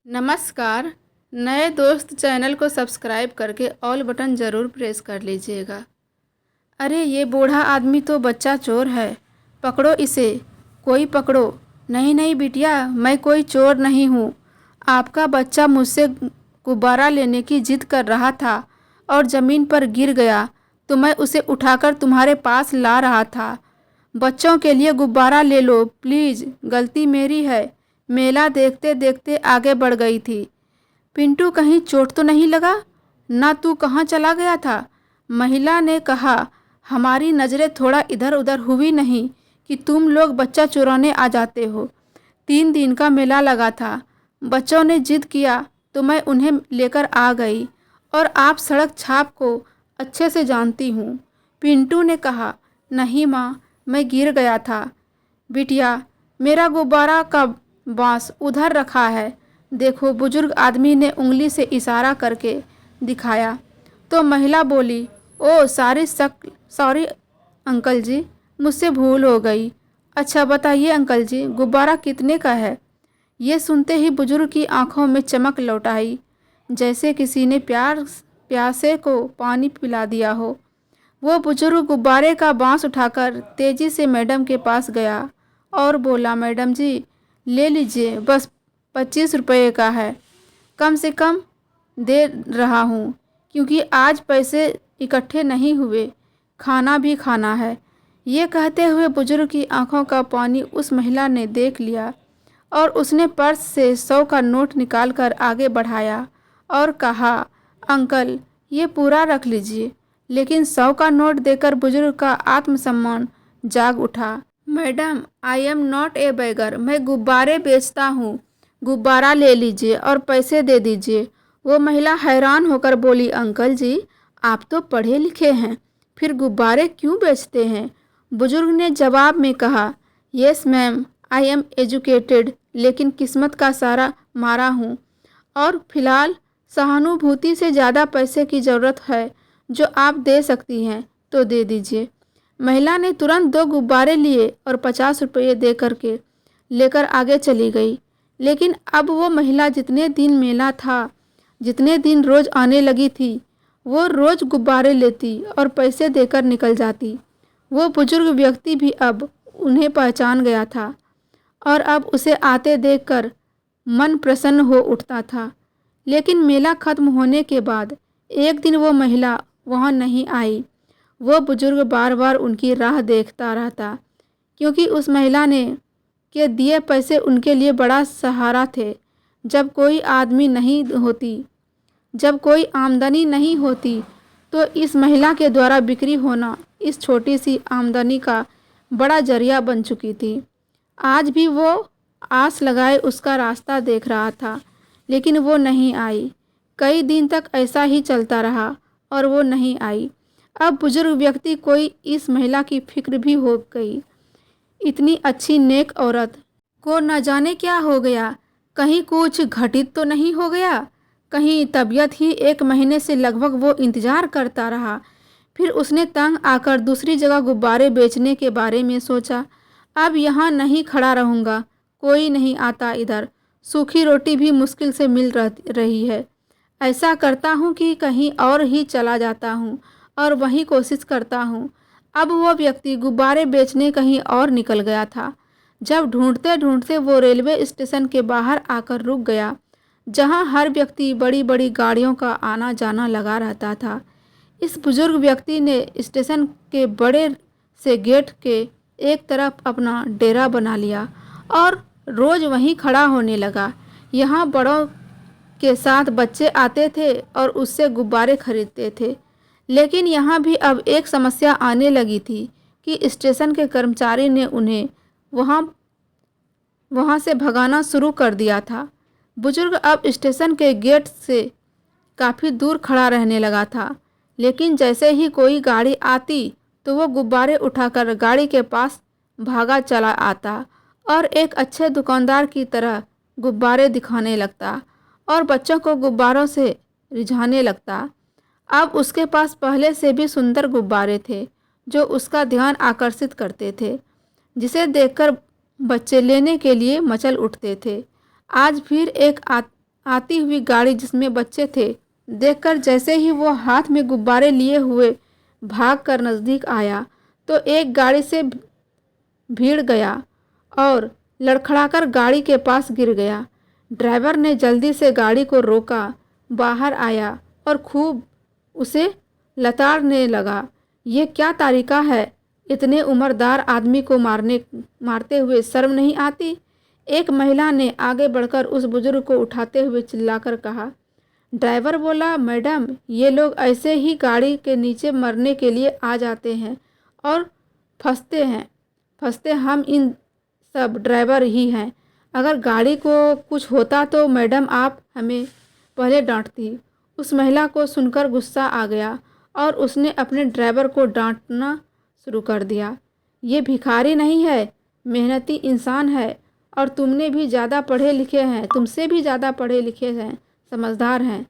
नमस्कार। नए दोस्त चैनल को सब्सक्राइब करके ऑल बटन ज़रूर प्रेस कर लीजिएगा। अरे ये बूढ़ा आदमी तो बच्चा चोर है, पकड़ो इसे, कोई पकड़ो। नहीं नहीं बिटिया, मैं कोई चोर नहीं हूँ। आपका बच्चा मुझसे गुब्बारा लेने की जिद कर रहा था और ज़मीन पर गिर गया तो मैं उसे उठाकर तुम्हारे पास ला रहा था। बच्चों के लिए गुब्बारा ले लो प्लीज़, गलती मेरी है। मेला देखते देखते आगे बढ़ गई थी। पिंटू, कहीं चोट तो नहीं लगा ना? तू कहाँ चला गया था? महिला ने कहा। हमारी नज़रें थोड़ा इधर उधर हुई नहीं कि तुम लोग बच्चा चुराने आ जाते हो। 3 दिन का मेला लगा था, बच्चों ने जिद किया तो मैं उन्हें लेकर आ गई और आप सड़क छाप को अच्छे से जानती हूँ। पिंटू ने कहा। नहीं माँ, मैं गिर गया था। बिटिया, मेरा गुब्बारा का बांस उधर रखा है, देखो। बुजुर्ग आदमी ने उंगली से इशारा करके दिखाया तो महिला बोली, ओ सॉरी अंकल जी, मुझसे भूल हो गई। अच्छा बताइए अंकल जी, गुब्बारा कितने का है? ये सुनते ही बुजुर्ग की आंखों में चमक लौट आई, जैसे किसी ने प्यासे को पानी पिला दिया हो। वो बुजुर्ग गुब्बारे का बांस उठाकर तेजी से मैडम के पास गया और बोला, मैडम जी ले लीजिए, बस 25 रुपये का है, कम से कम दे रहा हूँ क्योंकि आज पैसे इकट्ठे नहीं हुए, खाना भी खाना है। ये कहते हुए बुजुर्ग की आंखों का पानी उस महिला ने देख लिया और उसने पर्स से 100 का नोट निकालकर आगे बढ़ाया और कहा, अंकल ये पूरा रख लीजिए। लेकिन 100 का नोट देकर बुजुर्ग का आत्मसम्मान जाग उठा। Madam, I am not a beggar, मैं गुब्बारे बेचता हूँ। गुब्बारा ले लीजिए और पैसे दे दीजिए। वो महिला हैरान होकर बोली, अंकल जी आप तो पढ़े लिखे हैं, फिर गुब्बारे क्यों बेचते हैं? बुजुर्ग ने जवाब में कहा, yes ma'am, I am educated, लेकिन किस्मत का सारा मारा हूँ और फिलहाल सहानुभूति से ज़्यादा पैसे की ज़रूरत है, जो आप दे सकती हैं तो दे दीजिए। महिला ने तुरंत 2 गुब्बारे लिए और 50 रुपये दे करके लेकर आगे चली गई। लेकिन अब वो महिला जितने दिन मेला था, जितने दिन रोज़ आने लगी थी, वो रोज़ गुब्बारे लेती और पैसे देकर निकल जाती। वो बुजुर्ग व्यक्ति भी अब उन्हें पहचान गया था और अब उसे आते देखकर मन प्रसन्न हो उठता था। लेकिन मेला खत्म होने के बाद एक दिन वो महिला वहाँ नहीं आई। वो बुजुर्ग बार बार उनकी राह देखता रहता, क्योंकि उस महिला ने के दिए पैसे उनके लिए बड़ा सहारा थे। जब कोई आमदनी नहीं होती तो इस महिला के द्वारा बिक्री होना इस छोटी सी आमदनी का बड़ा जरिया बन चुकी थी। आज भी वो आस लगाए उसका रास्ता देख रहा था, लेकिन वो नहीं आई। कई दिन तक ऐसा ही चलता रहा और वो नहीं आई। अब बुजुर्ग व्यक्ति कोई इस महिला की फिक्र भी हो गई। इतनी अच्छी नेक औरत को न जाने क्या हो गया, कहीं कुछ घटित तो नहीं हो गया, कहीं तबीयत ही। 1 महीने से लगभग वो इंतज़ार करता रहा। फिर उसने तंग आकर दूसरी जगह गुब्बारे बेचने के बारे में सोचा। अब यहाँ नहीं खड़ा रहूँगा, कोई नहीं आता इधर, सूखी रोटी भी मुश्किल से मिल रही है। ऐसा करता हूँ कि कहीं और ही चला जाता हूँ और वहीं कोशिश करता हूँ। अब वो व्यक्ति गुब्बारे बेचने कहीं और निकल गया था। जब ढूंढते ढूंढते वो रेलवे स्टेशन के बाहर आकर रुक गया, जहाँ हर व्यक्ति बड़ी बड़ी गाड़ियों का आना जाना लगा रहता था। इस बुजुर्ग व्यक्ति ने स्टेशन के बड़े से गेट के एक तरफ अपना डेरा बना लिया और रोज़ वहीं खड़ा होने लगा। यहाँ बड़ों के साथ बच्चे आते थे और उससे गुब्बारे खरीदते थे। लेकिन यहाँ भी अब एक समस्या आने लगी थी कि स्टेशन के कर्मचारी ने उन्हें वहाँ से भगाना शुरू कर दिया था। बुजुर्ग अब स्टेशन के गेट से काफ़ी दूर खड़ा रहने लगा था, लेकिन जैसे ही कोई गाड़ी आती तो वो गुब्बारे उठाकर गाड़ी के पास भागा चला आता और एक अच्छे दुकानदार की तरह गुब्बारे दिखाने लगता और बच्चों को गुब्बारों से रिझाने लगता। अब उसके पास पहले से भी सुंदर गुब्बारे थे जो उसका ध्यान आकर्षित करते थे, जिसे देखकर बच्चे लेने के लिए मचल उठते थे। आज फिर एक आती हुई गाड़ी जिसमें बच्चे थे देखकर जैसे ही वो हाथ में गुब्बारे लिए हुए भागकर नज़दीक आया तो एक गाड़ी से भीड़ गया और लड़खड़ाकर गाड़ी के पास गिर गया। ड्राइवर ने जल्दी से गाड़ी को रोका, बाहर आया और खूब उसे लताड़ने लगा। ये क्या तरीका है? इतने उम्रदार आदमी को मारते हुए शर्म नहीं आती? एक महिला ने आगे बढ़कर उस बुजुर्ग को उठाते हुए चिल्लाकर कहा। ड्राइवर बोला, मैडम, ये लोग ऐसे ही गाड़ी के नीचे मरने के लिए आ जाते हैं और फंसते हम इन सब ड्राइवर ही हैं। अगर गाड़ी को कुछ होता तो मैडम आप हमें पहले डांटती। उस महिला को सुनकर गुस्सा आ गया और उसने अपने ड्राइवर को डांटना शुरू कर दिया। ये भिखारी नहीं है, मेहनती इंसान है और तुमसे भी ज़्यादा पढ़े लिखे हैं, समझदार हैं।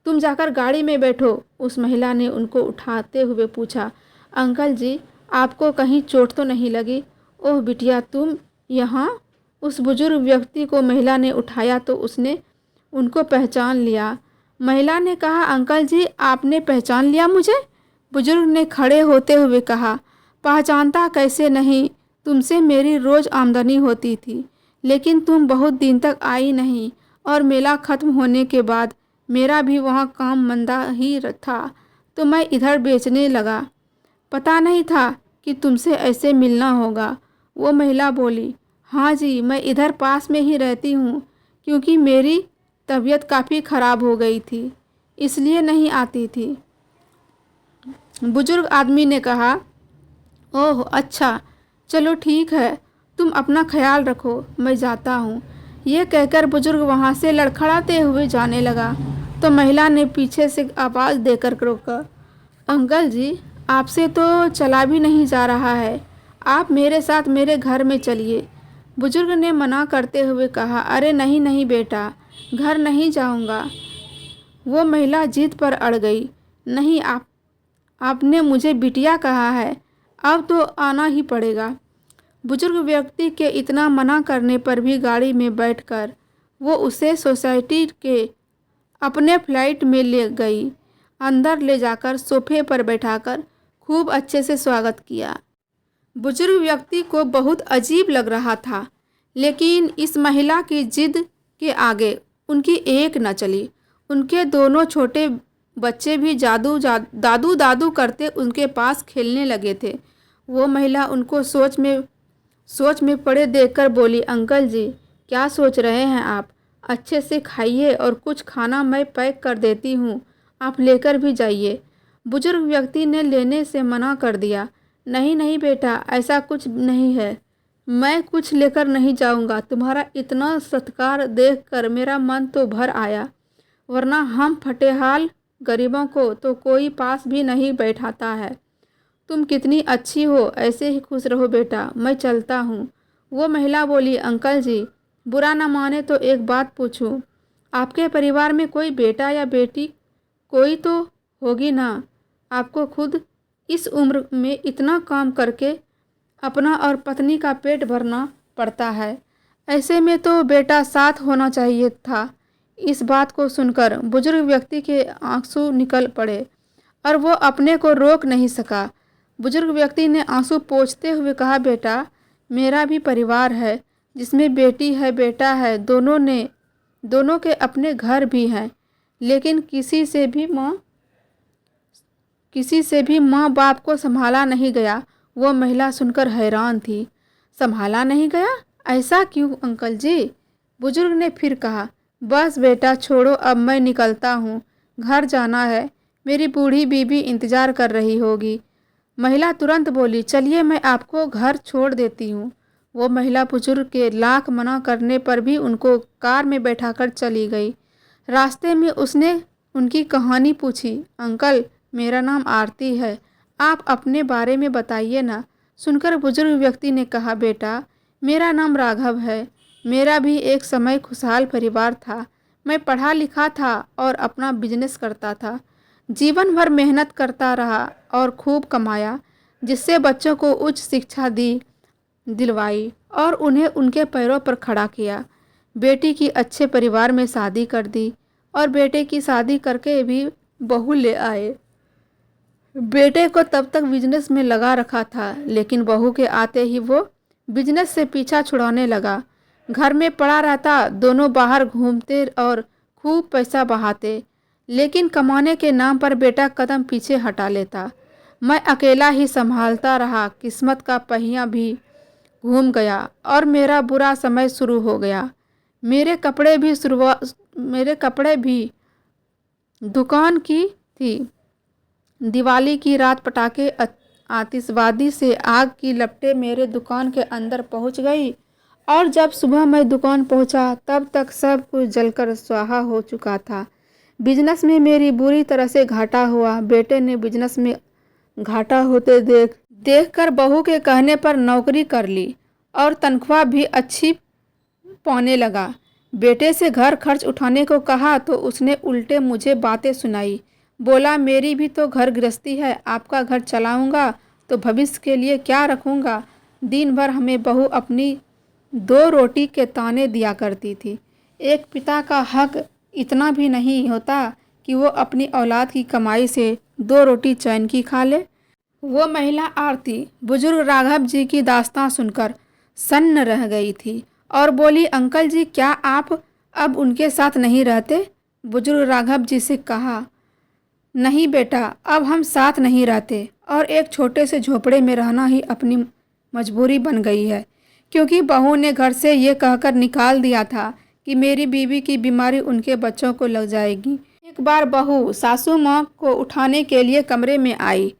तुम जाकर गाड़ी में बैठो। उस महिला ने उनको उठाते हुए पूछा, अंकल जी, आपको कहीं चोट तो नहीं लगी? ओह बिटिया, तुम यहाँ? उस बुजुर्ग व्यक्ति को महिला ने उठाया तो उसने उनको पहचान लिया। महिला ने कहा, अंकल जी, आपने पहचान लिया मुझे? बुजुर्ग ने खड़े होते हुए कहा, पहचानता कैसे नहीं, तुमसे मेरी रोज़ आमदनी होती थी, लेकिन तुम बहुत दिन तक आई नहीं और मेला ख़त्म होने के बाद मेरा भी वहाँ काम मंदा ही था तो मैं इधर बेचने लगा। पता नहीं था कि तुमसे ऐसे मिलना होगा। वो महिला बोली, हाँ जी, मैं इधर पास में ही रहती हूँ, क्योंकि मेरी तबीयत काफ़ी ख़राब हो गई थी, इसलिए नहीं आती थी। बुजुर्ग आदमी ने कहा, ओह अच्छा, चलो ठीक है, तुम अपना ख्याल रखो, मैं जाता हूँ। ये कहकर बुजुर्ग वहाँ से लड़खड़ाते हुए जाने लगा तो महिला ने पीछे से आवाज़ देकर रोका, अंकल जी, आपसे तो चला भी नहीं जा रहा है, आप मेरे साथ मेरे घर में चलिए। बुजुर्ग ने मना करते हुए कहा, अरे नहीं नहीं बेटा, घर नहीं जाऊंगा। वो महिला जिद पर अड़ गई, नहीं, आपने मुझे बिटिया कहा है, अब तो आना ही पड़ेगा। बुजुर्ग व्यक्ति के इतना मना करने पर भी गाड़ी में बैठकर वो उसे सोसाइटी के अपने फ्लैट में ले गई। अंदर ले जाकर सोफे पर बैठाकर खूब अच्छे से स्वागत किया। बुजुर्ग व्यक्ति को बहुत अजीब लग रहा था, लेकिन इस महिला की जिद के आगे उनकी एक न चली। उनके दोनों छोटे बच्चे भी दादू दादू करते उनके पास खेलने लगे थे। वो महिला उनको सोच में पड़े देखकर बोली, अंकल जी, क्या सोच रहे हैं आप? अच्छे से खाइए और कुछ खाना मैं पैक कर देती हूँ, आप लेकर भी जाइए। बुजुर्ग व्यक्ति ने लेने से मना कर दिया, नहीं नहीं बेटा, ऐसा कुछ नहीं है, मैं कुछ लेकर नहीं जाऊँगा। तुम्हारा इतना सत्कार देखकर मेरा मन तो भर आया, वरना हम फटेहाल गरीबों को तो कोई पास भी नहीं बैठाता है। तुम कितनी अच्छी हो, ऐसे ही खुश रहो बेटा, मैं चलता हूँ। वो महिला बोली, अंकल जी, बुरा न माने तो एक बात पूछूं, आपके परिवार में कोई बेटा या बेटी कोई तो होगी ना? आपको खुद इस उम्र में इतना काम करके अपना और पत्नी का पेट भरना पड़ता है, ऐसे में तो बेटा साथ होना चाहिए था। इस बात को सुनकर बुजुर्ग व्यक्ति के आंसू निकल पड़े और वो अपने को रोक नहीं सका। बुजुर्ग व्यक्ति ने आंसू पोंछते हुए कहा, बेटा, मेरा भी परिवार है, जिसमें बेटी है, बेटा है, दोनों के अपने घर भी हैं, लेकिन किसी से भी माँ बाप को संभाला नहीं गया। वो महिला सुनकर हैरान थी। संभाला नहीं गया? ऐसा क्यों अंकल जी? बुजुर्ग ने फिर कहा, बस बेटा छोड़ो, अब मैं निकलता हूँ, घर जाना है, मेरी बूढ़ी बीबी इंतज़ार कर रही होगी। महिला तुरंत बोली, चलिए मैं आपको घर छोड़ देती हूँ। वो महिला बुजुर्ग के लाख मना करने पर भी उनको कार में बैठाकर चली गई। रास्ते में उसने उनकी कहानी पूछी, अंकल, मेरा नाम आरती है, आप अपने बारे में बताइए ना। सुनकर बुजुर्ग व्यक्ति ने कहा, बेटा, मेरा नाम राघव है, मेरा भी एक समय खुशहाल परिवार था, मैं पढ़ा लिखा था और अपना बिजनेस करता था, जीवन भर मेहनत करता रहा और खूब कमाया, जिससे बच्चों को उच्च शिक्षा दिलवाई और उन्हें उनके पैरों पर खड़ा किया। बेटी की अच्छे परिवार में शादी कर दी और बेटे की शादी करके भी बहू ले आए। बेटे को तब तक बिजनेस में लगा रखा था, लेकिन बहू के आते ही वो बिजनेस से पीछा छुड़ाने लगा। घर में पड़ा रहता, दोनों बाहर घूमते और खूब पैसा बहाते, लेकिन कमाने के नाम पर बेटा कदम पीछे हटा लेता। मैं अकेला ही संभालता रहा। किस्मत का पहिया भी घूम गया और मेरा बुरा समय शुरू हो गया। मेरे कपड़े भी दुकान की थी। दिवाली की रात पटाखे आतिशबाजी से आग की लपटें मेरे दुकान के अंदर पहुंच गई और जब सुबह मैं दुकान पहुंचा तब तक सब कुछ जलकर स्वाहा हो चुका था। बिजनेस में मेरी बुरी तरह से घाटा हुआ। बेटे ने बिजनेस में घाटा होते देखकर बहू के कहने पर नौकरी कर ली और तनख्वाह भी अच्छी पाने लगा। बेटे से घर खर्च उठाने को कहा तो उसने उल्टे मुझे बातें सुनाई। बोला, मेरी भी तो घर गृहस्थी है, आपका घर चलाऊंगा तो भविष्य के लिए क्या रखूंगा। दिन भर हमें बहू अपनी 2 रोटी के ताने दिया करती थी। एक पिता का हक इतना भी नहीं होता कि वो अपनी औलाद की कमाई से 2 रोटी चैन की खा ले। वो महिला आरती बुजुर्ग राघव जी की दास्तां सुनकर सन्न रह गई थी और बोली, अंकल जी, क्या आप अब उनके साथ नहीं रहते। बुजुर्ग राघव जी से कहा, नहीं बेटा, अब हम साथ नहीं रहते और एक छोटे से झोपड़े में रहना ही अपनी मजबूरी बन गई है, क्योंकि बहू ने घर से ये कहकर निकाल दिया था कि मेरी बीवी की बीमारी उनके बच्चों को लग जाएगी। एक बार बहू सासू माँ को उठाने के लिए कमरे में आई।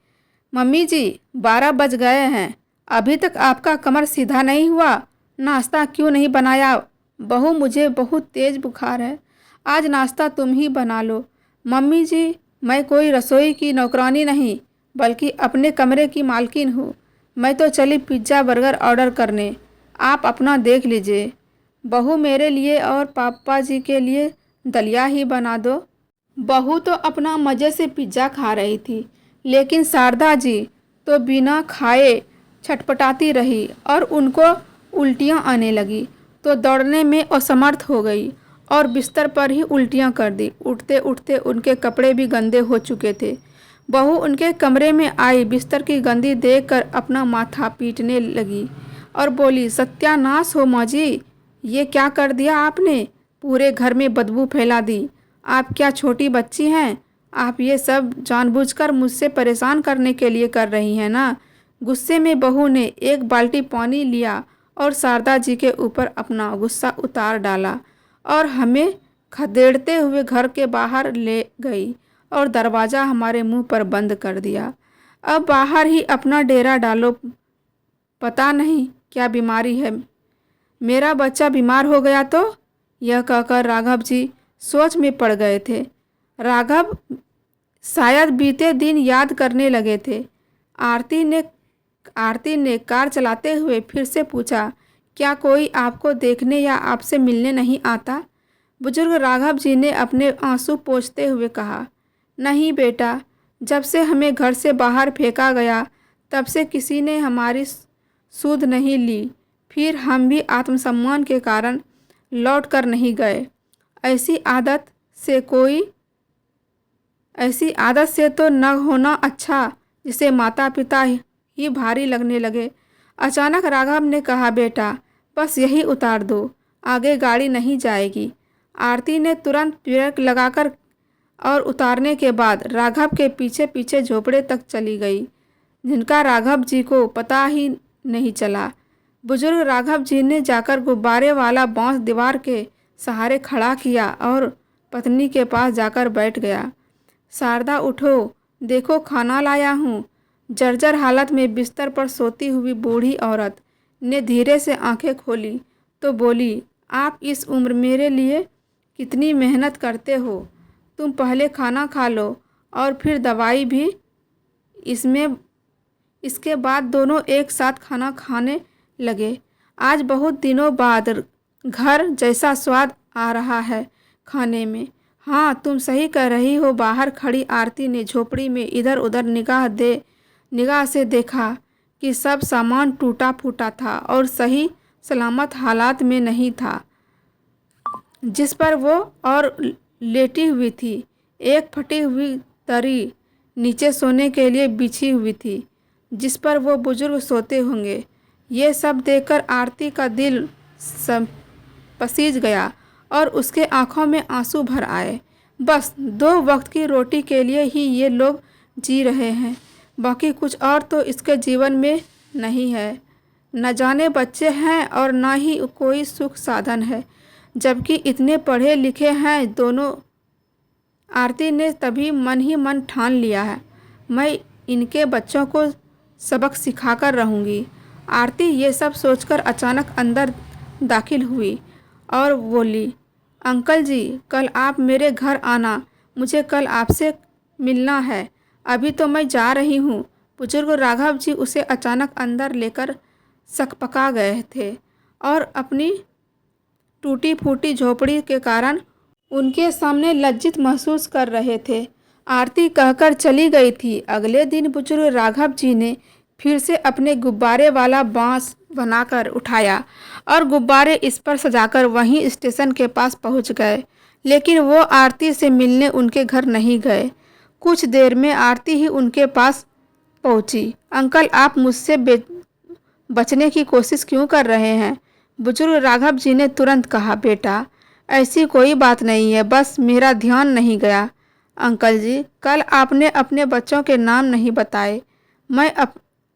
मम्मी जी, 12 बज गए हैं, अभी तक आपका कमर सीधा नहीं हुआ, नाश्ता क्यों नहीं बनाया। बहू, मुझे बहुत तेज बुखार है, आज नाश्ता तुम ही बना लो। मम्मी जी, मैं कोई रसोई की नौकरानी नहीं बल्कि अपने कमरे की मालकिन हूँ। मैं तो चली पिज्ज़ा बर्गर ऑर्डर करने, आप अपना देख लीजिए। बहू, मेरे लिए और पापा जी के लिए दलिया ही बना दो। बहू तो अपना मज़े से पिज्ज़ा खा रही थी, लेकिन शारदा जी तो बिना खाए छटपटाती रही और उनको उल्टियाँ आने लगी तो दौड़ने में असमर्थ हो गई और बिस्तर पर ही उल्टियाँ कर दी। उठते उठते उनके कपड़े भी गंदे हो चुके थे। बहू उनके कमरे में आई, बिस्तर की गंदी देखकर अपना माथा पीटने लगी और बोली, सत्यानाश हो माँ जी, ये क्या कर दिया आपने, पूरे घर में बदबू फैला दी। आप क्या छोटी बच्ची हैं, आप ये सब जानबूझकर मुझसे परेशान करने के लिए कर रही हैं ना। गुस्से में बहू ने एक बाल्टी पानी लिया और शारदा जी के ऊपर अपना गुस्सा उतार डाला और हमें खदेड़ते हुए घर के बाहर ले गई और दरवाज़ा हमारे मुंह पर बंद कर दिया। अब बाहर ही अपना डेरा डालो, पता नहीं क्या बीमारी है, मेरा बच्चा बीमार हो गया तो। यह कहकर राघव जी सोच में पड़ गए थे। राघव शायद बीते दिन याद करने लगे थे। आरती ने कार चलाते हुए फिर से पूछा, क्या कोई आपको देखने या आपसे मिलने नहीं आता। बुजुर्ग राघव जी ने अपने आंसू पोंछते हुए कहा, नहीं बेटा, जब से हमें घर से बाहर फेंका गया तब से किसी ने हमारी सुध नहीं ली। फिर हम भी आत्मसम्मान के कारण लौट कर नहीं गए। ऐसी आदत से तो न होना अच्छा, जिसे माता पिता ही भारी लगने लगे। अचानक राघव ने कहा, बेटा बस यही उतार दो, आगे गाड़ी नहीं जाएगी। आरती ने तुरंत ब्रेक लगाकर और उतारने के बाद राघव के पीछे पीछे झोपड़े तक चली गई, जिनका राघव जी को पता ही नहीं चला। बुजुर्ग राघव जी ने जाकर गुब्बारे वाला बांस दीवार के सहारे खड़ा किया और पत्नी के पास जाकर बैठ गया। शारदा, उठो, देखो खाना लाया हूँ। जर्जर हालत में बिस्तर पर सोती हुई बूढ़ी औरत ने धीरे से आंखें खोली तो बोली, आप इस उम्र मेरे लिए कितनी मेहनत करते हो। तुम पहले खाना खा लो और फिर दवाई भी। इसके बाद दोनों एक साथ खाना खाने लगे। आज बहुत दिनों बाद घर जैसा स्वाद आ रहा है खाने में। हाँ, तुम सही कह रही हो। बाहर खड़ी आरती ने झोपड़ी में इधर उधर निगाह से देखा कि सब सामान टूटा फूटा था और सही सलामत हालात में नहीं था। जिस पर वो और लेटी हुई थी। एक फटी हुई दरी नीचे सोने के लिए बिछी हुई थी, जिस पर वो बुजुर्ग सोते होंगे। ये सब देखकर आरती का दिल सब पसीज गया और उसके आंखों में आंसू भर आए। बस 2 वक्त की रोटी के लिए ही ये लोग जी रहे हैं, बाकी कुछ और तो इसके जीवन में नहीं है। न जाने बच्चे हैं और ना ही कोई सुख साधन है, जबकि इतने पढ़े लिखे हैं दोनों। आरती ने तभी मन ही मन ठान लिया है, मैं इनके बच्चों को सबक सिखाकर रहूँगी। आरती ये सब सोचकर अचानक अंदर दाखिल हुई और बोली, अंकल जी, कल आप मेरे घर आना, मुझे कल आपसे मिलना है। अभी तो मैं जा रही हूँ। बुजुर्ग राघव जी उसे अचानक अंदर लेकर सकपका गए थे और अपनी टूटी फूटी झोपड़ी के कारण उनके सामने लज्जित महसूस कर रहे थे। आरती कहकर चली गई थी। अगले दिन बुजुर्ग राघव जी ने फिर से अपने गुब्बारे वाला बांस बनाकर उठाया और गुब्बारे इस पर सजाकर वहीं स्टेशन के पास पहुंच गए। लेकिन वो आरती से मिलने उनके घर नहीं गए। कुछ देर में आरती ही उनके पास पहुंची। अंकल, आप मुझसे बचने की कोशिश क्यों कर रहे हैं? बुजुर्ग राघव जी ने तुरंत कहा, बेटा ऐसी कोई बात नहीं है, बस मेरा ध्यान नहीं गया। अंकल जी, कल आपने अपने बच्चों के नाम नहीं बताए। मैं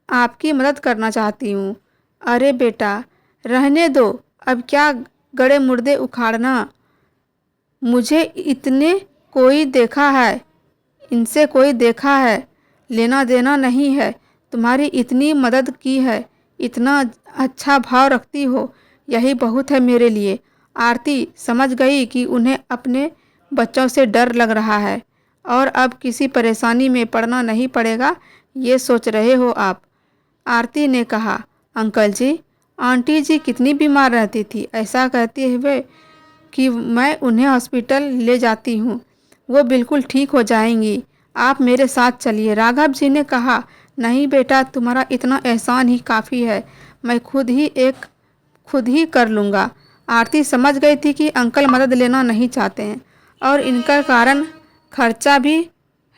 आपकी मदद करना चाहती हूँ। अरे बेटा, रहने दो, अब क्या गड़े मुर्दे उखाड़ना। मुझे इतने कोई देखा है, इनसे कोई देखा है, लेना देना नहीं है। तुम्हारी इतनी मदद की है, इतना अच्छा भाव रखती हो, यही बहुत है मेरे लिए। आरती समझ गई कि उन्हें अपने बच्चों से डर लग रहा है और अब किसी परेशानी में पड़ना नहीं पड़ेगा, ये सोच रहे हो आप। आरती ने कहा, अंकल जी, आंटी जी कितनी बीमार रहती थी, ऐसा कहते हुए कि मैं उन्हें हॉस्पिटल ले जाती हूँ, वो बिल्कुल ठीक हो जाएंगी। आप मेरे साथ चलिए। राघव जी ने कहा, नहीं बेटा, तुम्हारा इतना एहसान ही काफ़ी है, मैं खुद ही कर लूँगा। आरती समझ गई थी कि अंकल मदद लेना नहीं चाहते हैं और इनका कारण खर्चा भी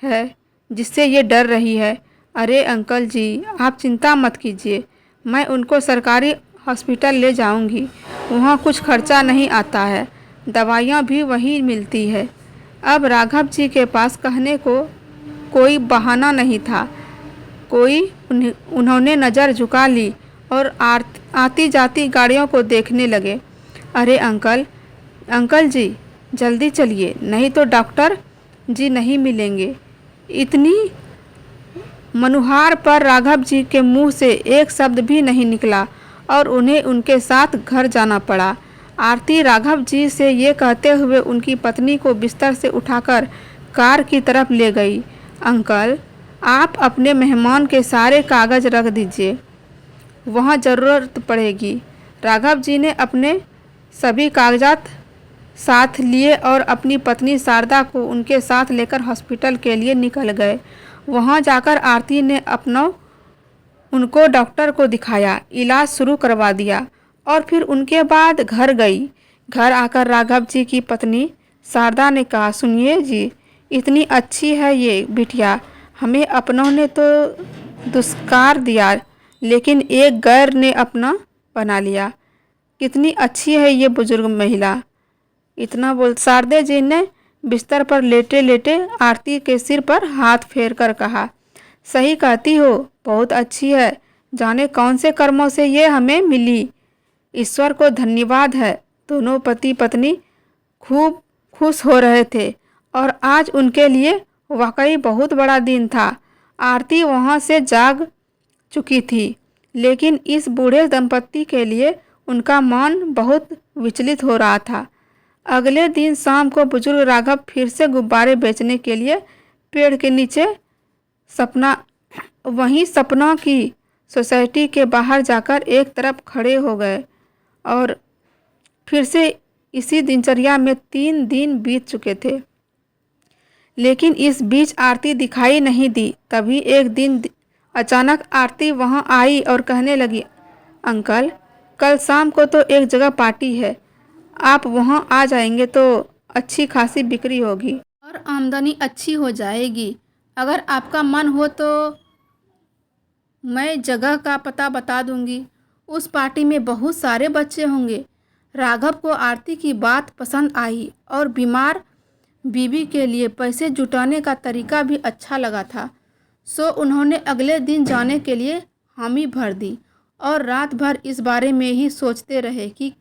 है जिससे ये डर रही है। अरे अंकल जी, आप चिंता मत कीजिए, मैं उनको सरकारी हॉस्पिटल ले जाऊंगी। वहाँ कुछ खर्चा नहीं आता है, दवाइयाँ भी वहीं मिलती है। अब राघव जी के पास कहने को कोई बहाना नहीं था। उन्होंने नज़र झुका ली और आती जाती गाड़ियों को देखने लगे। अरे अंकल जी, जल्दी चलिए, नहीं तो डॉक्टर जी नहीं मिलेंगे। इतनी मनुहार पर राघव जी के मुंह से एक शब्द भी नहीं निकला और उन्हें उनके साथ घर जाना पड़ा। आरती राघव जी से ये कहते हुए उनकी पत्नी को बिस्तर से उठाकर कार की तरफ ले गई। अंकल, आप अपने मेहमान के सारे कागज़ रख दीजिए, वहाँ ज़रूरत पड़ेगी। राघव जी ने अपने सभी कागजात साथ लिए और अपनी पत्नी शारदा को उनके साथ लेकर हॉस्पिटल के लिए निकल गए। वहाँ जाकर आरती ने उनको डॉक्टर को दिखाया, इलाज शुरू करवा दिया और फिर उनके बाद घर गई। घर आकर राघव जी की पत्नी शारदा ने कहा, सुनिए जी, इतनी अच्छी है ये बिटिया, हमें अपनों ने तो दुष्कार दिया, लेकिन एक गैर ने अपना बना लिया। कितनी अच्छी है ये बुजुर्ग महिला। इतना बोल शारदा जी ने बिस्तर पर लेटे लेटे आरती के सिर पर हाथ फेर कर कहा, सही कहती हो, बहुत अच्छी है, जाने कौन से कर्मों से ये हमें मिली। ईश्वर को धन्यवाद है। दोनों पति पत्नी खूब खुश हो रहे थे और आज उनके लिए वाकई बहुत बड़ा दिन था। आरती वहाँ से जाग चुकी थी, लेकिन इस बूढ़े दंपत्ति के लिए उनका मन बहुत विचलित हो रहा था। अगले दिन शाम को बुजुर्ग राघव फिर से गुब्बारे बेचने के लिए पेड़ के नीचे सपना की सोसाइटी के बाहर जाकर एक तरफ खड़े हो गए और फिर से इसी दिनचर्या में 3 दिन बीत चुके थे। लेकिन इस बीच आरती दिखाई नहीं दी। तभी एक दिन अचानक आरती वहां आई और कहने लगी, अंकल, कल शाम को तो एक जगह पार्टी है, आप वहाँ आ जाएंगे तो अच्छी खासी बिक्री होगी और आमदनी अच्छी हो जाएगी। अगर आपका मन हो तो मैं जगह का पता बता दूंगी। उस पार्टी में बहुत सारे बच्चे होंगे। राघव को आरती की बात पसंद आई और बीमार बीवी के लिए पैसे जुटाने का तरीका भी अच्छा लगा था। सो उन्होंने अगले दिन जाने के लिए हामी भर दी और रात भर इस बारे में ही सोचते रहे कि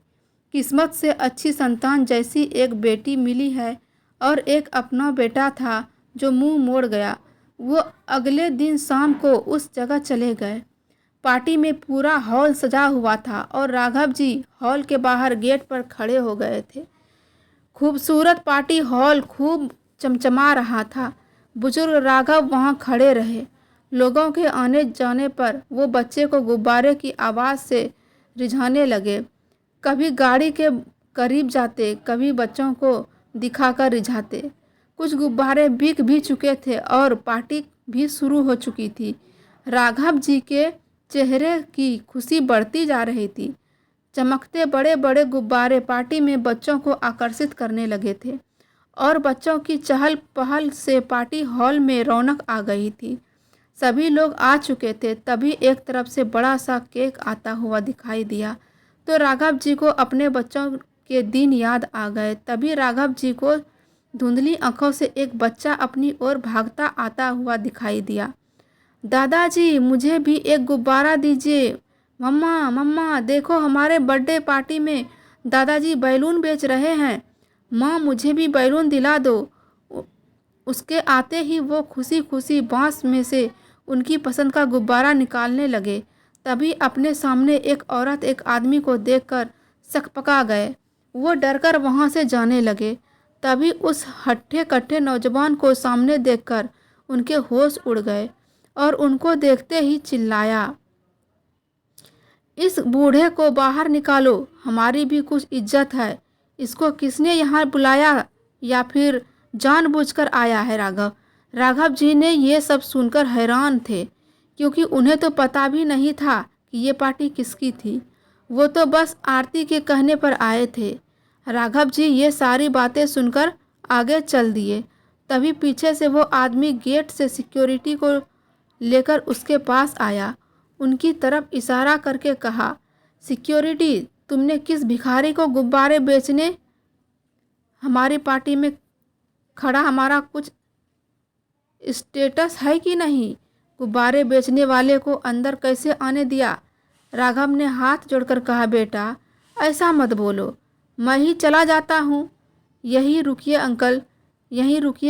किस्मत से अच्छी संतान जैसी एक बेटी मिली है और एक अपना बेटा था जो मुंह मोड़ गया। वो अगले दिन शाम को उस जगह चले गए। पार्टी में पूरा हॉल सजा हुआ था और राघव जी हॉल के बाहर गेट पर खड़े हो गए थे। खूबसूरत पार्टी हॉल खूब चमचमा रहा था। बुजुर्ग राघव वहाँ खड़े रहे। लोगों के आने जाने पर वो बच्चे को गुब्बारे की आवाज़ से रिझाने लगे। कभी गाड़ी के करीब जाते, कभी बच्चों को दिखाकर रिझाते। कुछ गुब्बारे बिक भी चुके थे और पार्टी भी शुरू हो चुकी थी। राघव जी के चेहरे की खुशी बढ़ती जा रही थी। चमकते बड़े बड़े गुब्बारे पार्टी में बच्चों को आकर्षित करने लगे थे और बच्चों की चहल पहल से पार्टी हॉल में रौनक आ गई थी। सभी लोग आ चुके थे। तभी एक तरफ से बड़ा सा केक आता हुआ दिखाई दिया तो राघव जी को अपने बच्चों के दिन याद आ गए। तभी राघव जी को धुंधली आंखों से एक बच्चा अपनी ओर भागता आता हुआ दिखाई दिया। दादाजी मुझे भी एक गुब्बारा दीजिए। मम्मा मम्मा देखो हमारे बर्थडे पार्टी में दादाजी बैलून बेच रहे हैं। माँ मुझे भी बैलून दिला दो। उसके आते ही वो खुशी खुशी बांस में से उनकी पसंद का गुब्बारा निकालने लगे। तभी अपने सामने एक औरत एक आदमी को देखकर सकपका गए। वो डरकर वहाँ से जाने लगे। तभी उस हट्ठे कट्ठे नौजवान को सामने देखकर उनके होश उड़ गए और उनको देखते ही चिल्लाया, इस बूढ़े को बाहर निकालो, हमारी भी कुछ इज्जत है। इसको किसने यहाँ बुलाया या फिर जानबूझकर आया है? राघव जी ने ये सब सुनकर हैरान थे क्योंकि उन्हें तो पता भी नहीं था कि ये पार्टी किसकी थी। वो तो बस आरती के कहने पर आए थे। राघव जी ये सारी बातें सुनकर आगे चल दिए। तभी पीछे से वो आदमी गेट से सिक्योरिटी को लेकर उसके पास आया। उनकी तरफ इशारा करके कहा, सिक्योरिटी तुमने किस भिखारी को गुब्बारे बेचने हमारी पार्टी में खड़ा हमारा कुछ स्टेटस है कि नहीं? गुब्बारे बेचने वाले को अंदर कैसे आने दिया? राघव ने हाथ जोड़कर कहा, बेटा ऐसा मत बोलो, मैं ही चला जाता हूँ। यहीं रुकिए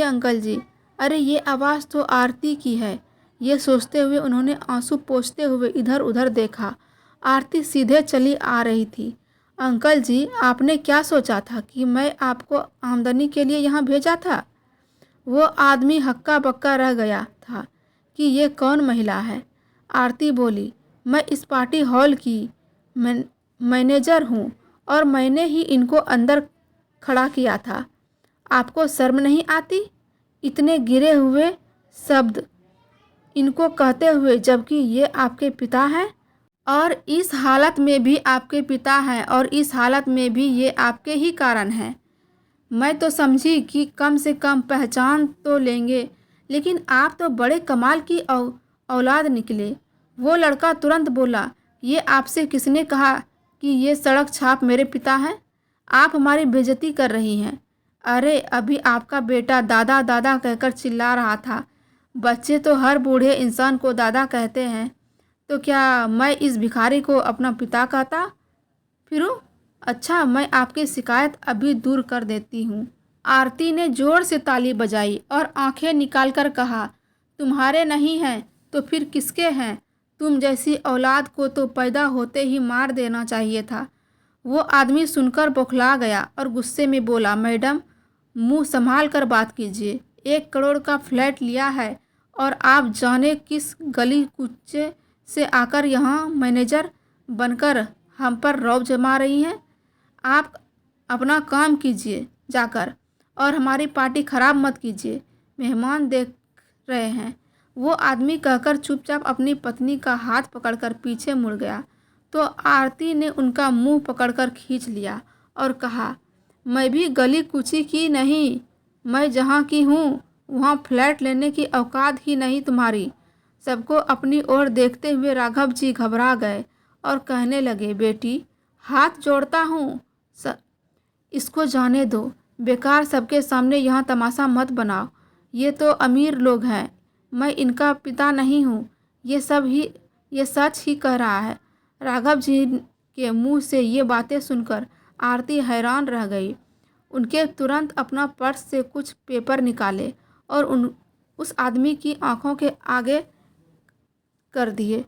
अंकल जी। अरे ये आवाज़ तो आरती की है। ये सोचते हुए उन्होंने आंसू पोंछते हुए इधर उधर देखा। आरती सीधे चली आ रही थी। अंकल जी आपने क्या सोचा था कि मैं आपको आमदनी के लिए यहाँ भेजा था? वो आदमी हक्का बक्का रह गया था कि ये कौन महिला है। आरती बोली, मैं इस पार्टी हॉल की मैनेजर हूँ और मैंने ही इनको अंदर खड़ा किया था। आपको शर्म नहीं आती? इतने गिरे हुए शब्द इनको कहते हुए, जबकि ये आपके पिता हैं और इस हालत में भी आपके पिता हैं और इस हालत में भी ये आपके ही कारण हैं। मैं तो समझी कि कम से कम पहचान तो लेंगे, लेकिन आप तो बड़े कमाल की औलाद निकले। वो लड़का तुरंत बोला, ये आपसे किसने कहा कि ये सड़क छाप मेरे पिता हैं? आप हमारी बेइज्जती कर रही हैं। अरे अभी आपका बेटा दादा दादा कहकर चिल्ला रहा था। बच्चे तो हर बूढ़े इंसान को दादा कहते हैं, तो क्या मैं इस भिखारी को अपना पिता कहता फिरूं? अच्छा मैं आपकी शिकायत अभी दूर कर देती हूँ। आरती ने जोर से ताली बजाई और आंखें निकालकर कहा, तुम्हारे नहीं हैं तो फिर किसके हैं? तुम जैसी औलाद को तो पैदा होते ही मार देना चाहिए था। वो आदमी सुनकर बौखला गया और गुस्से में बोला, मैडम मुंह संभाल कर बात कीजिए। 1 करोड़ का फ्लैट लिया है और आप जाने किस गली कूचे से आकर यहाँ मैनेजर बनकर हम पर रौब जमा रही हैं। आप अपना काम कीजिए जाकर और हमारी पार्टी ख़राब मत कीजिए, मेहमान देख रहे हैं। वो आदमी कहकर चुपचाप अपनी पत्नी का हाथ पकड़कर पीछे मुड़ गया तो आरती ने उनका मुंह पकड़कर खींच लिया और कहा, मैं भी गली कूची की नहीं, मैं जहाँ की हूँ वहाँ फ्लैट लेने की औकात ही नहीं तुम्हारी। सबको अपनी ओर देखते हुए राघव जी घबरा गए और कहने लगे, बेटी हाथ जोड़ता हूँ, इसको जाने दो, बेकार सबके सामने यहाँ तमाशा मत बनाओ। ये तो अमीर लोग हैं, मैं इनका पिता नहीं हूँ, ये सच ही कह रहा है। राघव जी के मुंह से ये बातें सुनकर आरती हैरान रह गई। उनके तुरंत अपना पर्स से कुछ पेपर निकाले और उस आदमी की आंखों के आगे कर दिए।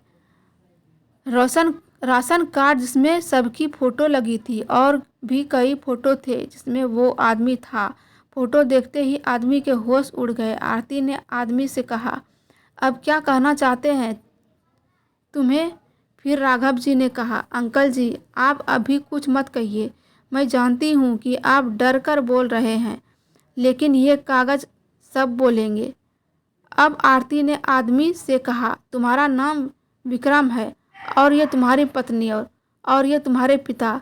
राशन कार्ड जिसमें सबकी फ़ोटो लगी थी और भी कई फ़ोटो थे जिसमें वो आदमी था। फ़ोटो देखते ही आदमी के होश उड़ गए। आरती ने आदमी से कहा, अब क्या कहना चाहते हैं तुम्हें? फिर राघव जी ने कहा, अंकल जी आप अभी कुछ मत कहिए, मैं जानती हूँ कि आप डर कर बोल रहे हैं, लेकिन ये कागज़ सब बोलेंगे। अब आरती ने आदमी से कहा, तुम्हारा नाम विक्रम है और ये तुम्हारी पत्नी और ये तुम्हारे पिता।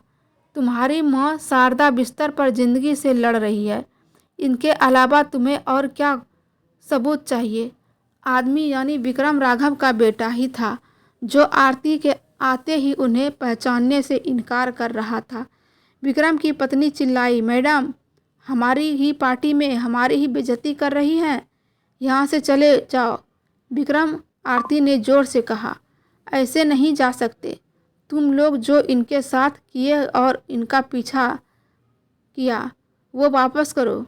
तुम्हारी माँ शारदा बिस्तर पर ज़िंदगी से लड़ रही है, इनके अलावा तुम्हें और क्या सबूत चाहिए? आदमी यानी विक्रम राघव का बेटा ही था, जो आरती के आते ही उन्हें पहचानने से इनकार कर रहा था। विक्रम की पत्नी चिल्लाई, मैडम हमारी ही पार्टी में हमारी ही बेइज्जती कर रही हैं, यहाँ से चले जाओ। विक्रम, आरती ने ज़ोर से कहा, ऐसे नहीं जा सकते। तुम लोग जो इनके साथ किए और इनका पीछा किया वो वापस करो,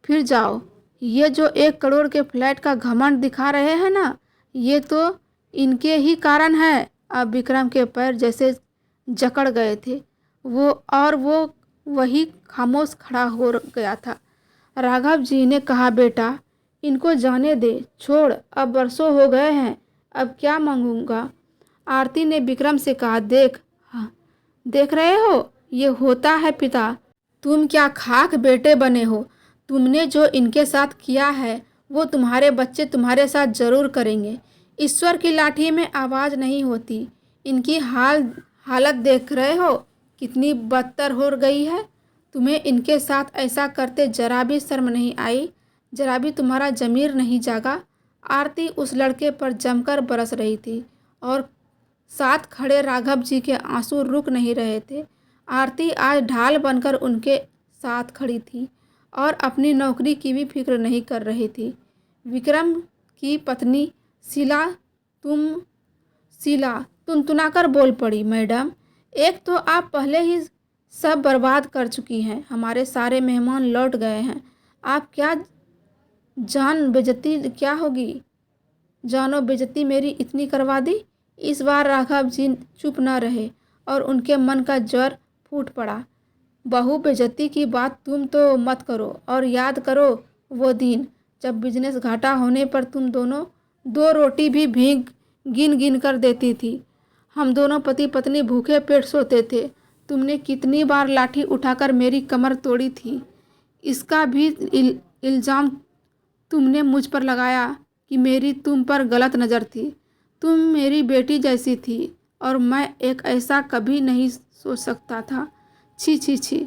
फिर जाओ। ये जो 1 करोड़ के फ्लैट का घमंड दिखा रहे हैं ना, ये तो इनके ही कारण है। अब विक्रम के पैर जैसे जकड़ गए थे, वो वही खामोश खड़ा हो गया था। राघव जी ने कहा, बेटा इनको जाने दे, छोड़, अब बरसों हो गए हैं, अब क्या मांगूंगा। आरती ने विक्रम से कहा, देख रहे हो ये होता है पिता, तुम क्या खाक बेटे बने हो। तुमने जो इनके साथ किया है वो तुम्हारे बच्चे तुम्हारे साथ ज़रूर करेंगे। ईश्वर की लाठी में आवाज़ नहीं होती। इनकी हालत देख रहे हो कितनी बदतर हो गई है। तुम्हें इनके साथ ऐसा करते जरा भी शर्म नहीं आई, जरा भी तुम्हारा ज़मीर नहीं जागा। आरती उस लड़के पर जमकर बरस रही थी और साथ खड़े राघव जी के आंसू रुक नहीं रहे थे। आरती आज ढाल बनकर उनके साथ खड़ी थी और अपनी नौकरी की भी फिक्र नहीं कर रही थी। विक्रम की पत्नी शीला तुनतुनाकर बोल पड़ी, मैडम एक तो आप पहले ही सब बर्बाद कर चुकी हैं, हमारे सारे मेहमान लौट गए हैं, आप क्या जान बेइज्जती क्या होगी, जानो बेइज्जती मेरी इतनी करवा दी। इस बार राघव जी चुप न रहे और उनके मन का ज्वर फूट पड़ा। बहू बेइज्जती की बात तुम तो मत करो और याद करो वो दिन जब बिजनेस घाटा होने पर तुम दोनों 2 रोटी भी गिन गिन कर देती थी। हम दोनों पति पत्नी भूखे पेट सोते थे। तुमने कितनी बार लाठी उठाकर मेरी कमर तोड़ी थी। इसका भी इल्ज़ाम तुमने मुझ पर लगाया कि मेरी तुम पर गलत नज़र थी। तुम मेरी बेटी जैसी थी और मैं एक ऐसा कभी नहीं सोच सकता था। छी छी छी,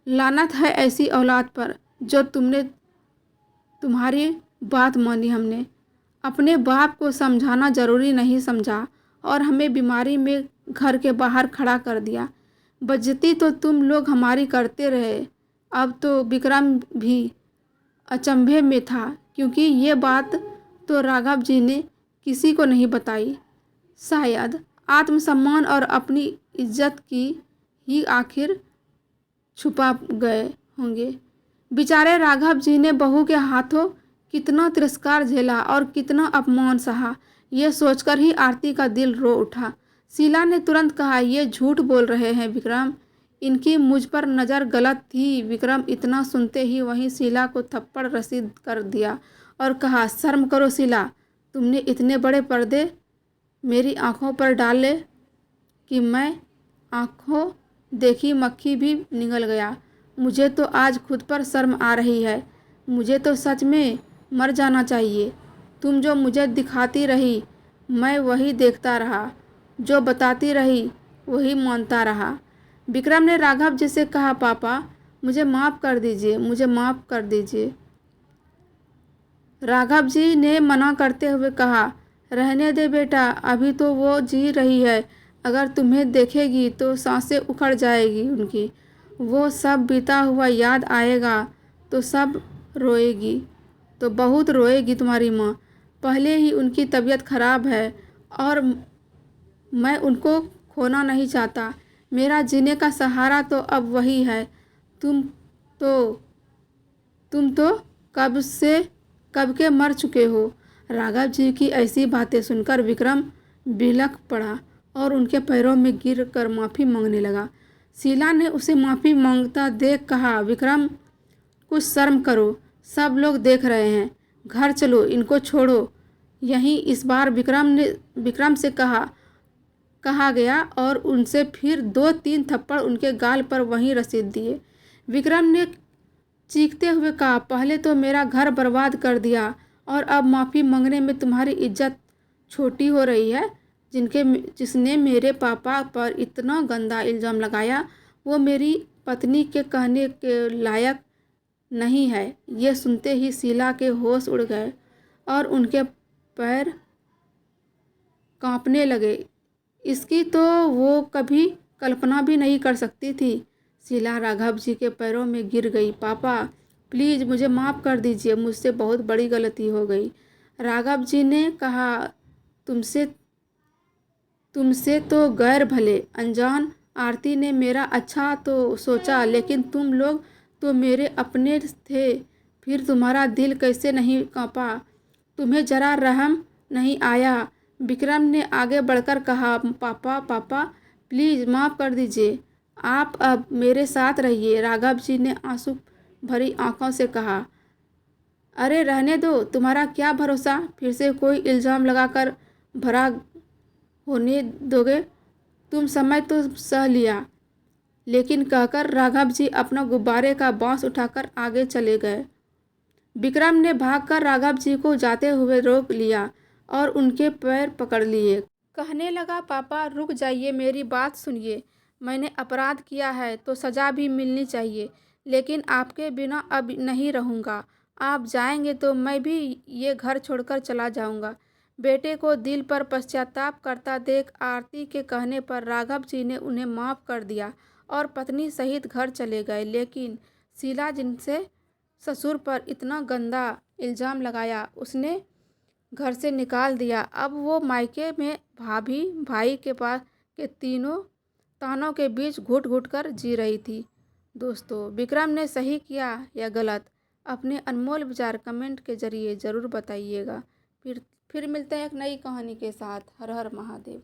लानत है ऐसी औलाद पर जो तुम्हारी बात मानी। हमने अपने बाप को समझाना ज़रूरी नहीं समझा और हमें बीमारी में घर के बाहर खड़ा कर दिया। बेइज्जती तो तुम लोग हमारी करते रहे। अब तो विक्रम भी अचंभे में था क्योंकि ये बात तो राघव जी ने किसी को नहीं बताई। शायद आत्मसम्मान और अपनी इज्जत की ही आखिर छुपा गए होंगे। बेचारे राघव जी ने बहू के हाथों कितना तिरस्कार झेला और कितना अपमान सहा, ये सोचकर ही आरती का दिल रो उठा। शीला ने तुरंत कहा, ये झूठ बोल रहे हैं विक्रम, इनकी मुझ पर नज़र गलत थी। विक्रम इतना सुनते ही वहीं शीला को थप्पड़ रसीद कर दिया और कहा, शर्म करो शीला, तुमने इतने बड़े पर्दे मेरी आंखों पर डाले कि मैं आंखों देखी मक्खी भी निगल गया। मुझे तो आज खुद पर शर्म आ रही है। मुझे तो सच में मर जाना चाहिए। तुम जो मुझे दिखाती रही मैं वही देखता रहा, जो बताती रही वही मानता रहा। विक्रम ने राघव जी से कहा, पापा मुझे माफ़ कर दीजिए, मुझे माफ़ कर दीजिए। राघव जी ने मना करते हुए कहा, रहने दे बेटा, अभी तो वो जी रही है, अगर तुम्हें देखेगी तो सांसें उखड़ जाएगी उनकी। वो सब बीता हुआ याद आएगा तो सब रोएगी, तो बहुत रोएगी तुम्हारी माँ। पहले ही उनकी तबीयत खराब है और मैं उनको खोना नहीं चाहता। मेरा जीने का सहारा तो अब वही है। तुम तो तुम तो कब के मर चुके हो। राघव जी की ऐसी बातें सुनकर विक्रम बिलख पड़ा और उनके पैरों में गिर कर माफ़ी मांगने लगा। शीला ने उसे माफ़ी मांगता देख कहा, विक्रम कुछ शर्म करो, सब लोग देख रहे हैं, घर चलो, इनको छोड़ो यहीं। इस बार विक्रम से कहा गया और उनसे फिर 2-3 थप्पड़ उनके गाल पर वहीं रसीद दिए। विक्रम ने चीखते हुए कहा, पहले तो मेरा घर बर्बाद कर दिया और अब माफ़ी मांगने में तुम्हारी इज्जत छोटी हो रही है। जिसने मेरे पापा पर इतना गंदा इल्ज़ाम लगाया वो मेरी पत्नी के कहने के लायक नहीं है। ये सुनते ही शीला के होश उड़ गए और उनके पैर कांपने लगे। इसकी तो वो कभी कल्पना भी नहीं कर सकती थी। शीला राघव जी के पैरों में गिर गई। पापा प्लीज़ मुझे माफ़ कर दीजिए, मुझसे बहुत बड़ी गलती हो गई। राघव जी ने कहा, तुमसे तुमसे तो गैर भले अनजान आरती ने मेरा अच्छा तो सोचा, लेकिन तुम लोग तो मेरे अपने थे, फिर तुम्हारा दिल कैसे नहीं कांपा, तुम्हें जरा रहम नहीं आया। विक्रम ने आगे बढ़कर कहा, पापा प्लीज़ माफ़ कर दीजिए, आप अब मेरे साथ रहिए। राघव जी ने आंसू भरी आंखों से कहा, अरे रहने दो, तुम्हारा क्या भरोसा, फिर से कोई इल्ज़ाम लगाकर भरा होने दोगे। तुम समय तो सह लिया। लेकिन कहकर राघव जी अपना गुब्बारे का बांस उठाकर आगे चले गए। विक्रम ने भागकर राघव जी को जाते हुए रोक लिया और उनके पैर पकड़ लिए। कहने लगा, पापा रुक जाइए, मेरी बात सुनिए। मैंने अपराध किया है तो सज़ा भी मिलनी चाहिए, लेकिन आपके बिना अब नहीं रहूँगा। आप जाएंगे तो मैं भी ये घर छोड़कर चला जाऊँगा। बेटे को दिल पर पश्चाताप करता देख आरती के कहने पर राघव जी ने उन्हें माफ़ कर दिया और पत्नी सहित घर चले गए। लेकिन शीला, जिनसे ससुर पर इतना गंदा इल्ज़ाम लगाया, उसने घर से निकाल दिया। अब वो मायके में भाभी भाई के पास के तीनों तानों के बीच घुट घुट कर जी रही थी। दोस्तों, विक्रम ने सही किया या गलत, अपने अनमोल विचार कमेंट के ज़रिए ज़रूर बताइएगा। फिर मिलते हैं एक नई कहानी के साथ। हर हर महादेव।